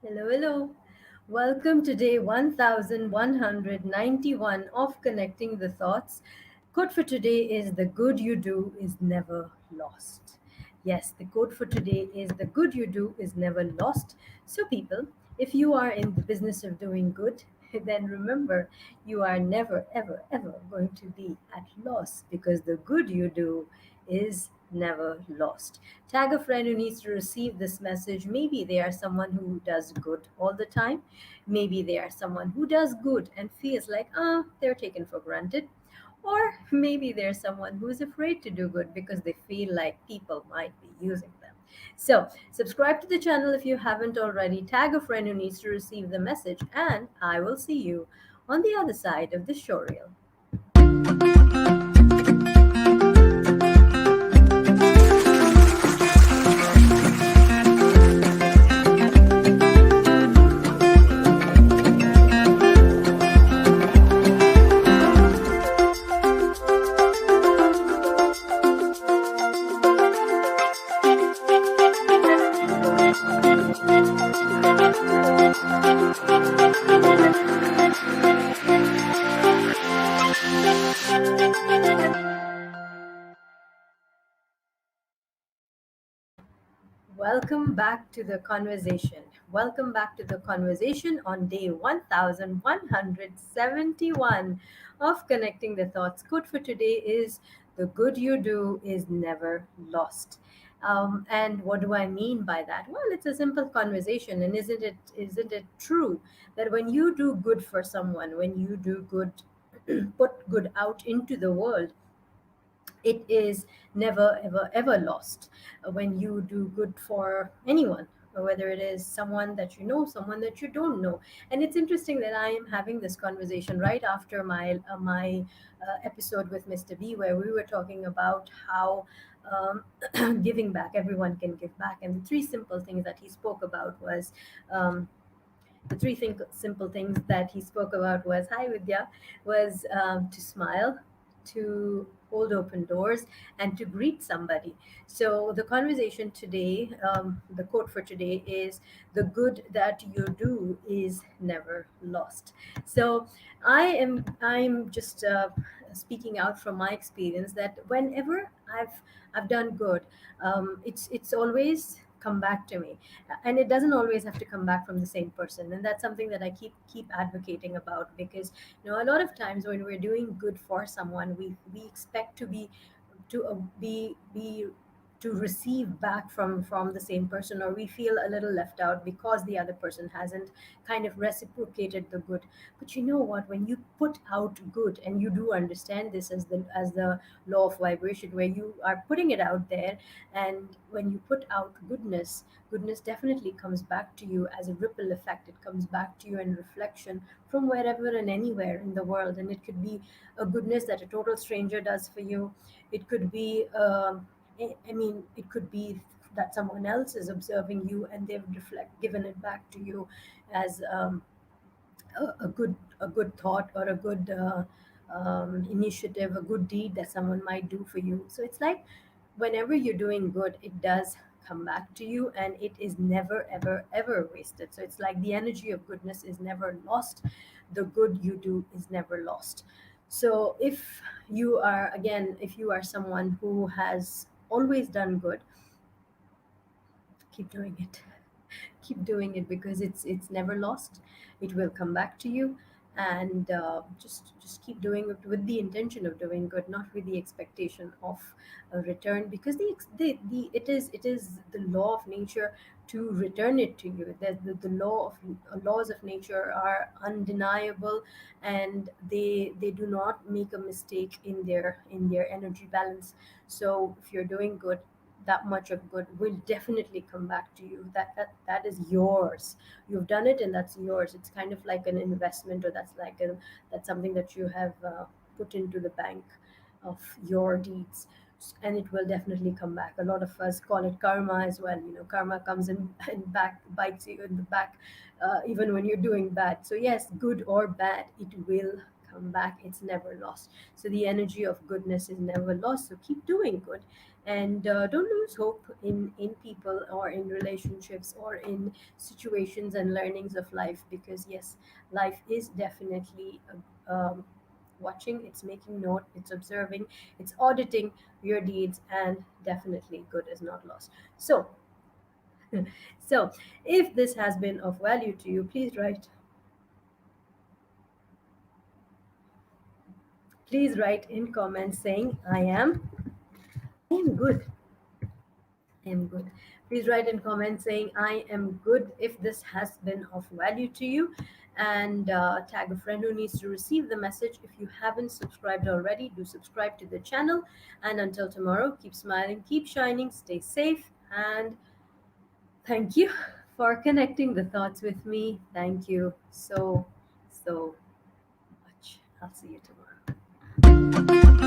Hello, hello. Welcome to day 1191 of Connecting the Thoughts. Quote for today is the good you do is never lost. Yes, the quote for today is the good you do is never lost. So, people, if you are in the business of doing good, then remember you are never, ever, ever going to be at loss because the good you do is never lost. Tag a friend who needs to receive this message. Maybe they are someone who does good all the time. Maybe they are someone who does good and feels like, they're taken for granted. Or maybe they're someone who's afraid to do good because they feel like people might be using them. So, subscribe to the channel if you haven't already. Tag a friend who needs to receive the message, and I will see you on the other side of the show reel. Welcome back to the conversation. Welcome back to the conversation on day 1171 of Connecting the Thoughts. Quote for today is the good you do is never lost. And what do I mean by that? Well, it's a simple conversation, and isn't it true that when you do good for someone, when you do good, put good out into the world, it is never ever ever lost. When you do good for anyone, whether it is someone that you know, someone that you don't know. And it's interesting that I am having this conversation right after my episode with Mr. B, where we were talking about how giving back, everyone can give back, and the three simple things that he spoke about was um, simple things that he spoke about was, hi Vidya, was to smile, to hold open doors, and to greet somebody. So the conversation today, the quote for today is the good that you do is never lost. So I'm just speaking out from my experience that whenever I've done good, it's always come back to me, and it doesn't always have to come back from the same person. And that's something that I keep advocating about, because a lot of times when we're doing good for someone, we expect to be to receive back from the same person, or we feel a little left out because the other person hasn't kind of reciprocated the good. But you know what, when you put out good, and you do understand this as the law of vibration, where you are putting it out there, and when you put out goodness definitely comes back to you as a ripple effect. It comes back to you in reflection from wherever and anywhere in the world. And it could be a goodness that a total stranger does for you. It could be I mean, it could be that someone else is observing you and they've given it back to you as a good thought, or a good initiative, a good deed that someone might do for you. So it's like whenever you're doing good, it does come back to you, and it is never ever ever wasted. So it's like the energy of goodness is never lost. The good you do is never lost. So if you are someone who has always done good, keep doing it. Keep doing it, because it's never lost. It will come back to you. And just keep doing it with the intention of doing good, not with the expectation of a return, because it is the law of nature to return it to you. That the laws of nature are undeniable, and they do not make a mistake in their energy balance. So if you're doing good, that much of good will definitely come back to you. That is yours. You've done it, and that's yours. It's kind of like an investment, or that's something that you have put into the bank of your deeds, and it will definitely come back. A lot of us call it karma as well. Karma comes in and back bites you in the back, even when you're doing bad. So yes, good or bad, it will come back. It's never lost. So the energy of goodness is never lost. So keep doing good, and don't lose hope in people or in relationships or in situations and learnings of life, because yes, life is definitely watching, it's making note, it's observing, it's auditing your deeds, and definitely good is not lost. So so if this has been of value to you, please write in comments saying I am good. I am good. Please write in comments saying I am good if this has been of value to you, and tag a friend who needs to receive the message. If you haven't subscribed already, do subscribe to the channel. And until tomorrow, keep smiling, keep shining, stay safe, and thank you for connecting the thoughts with me. Thank you so, so much. I'll see you tomorrow.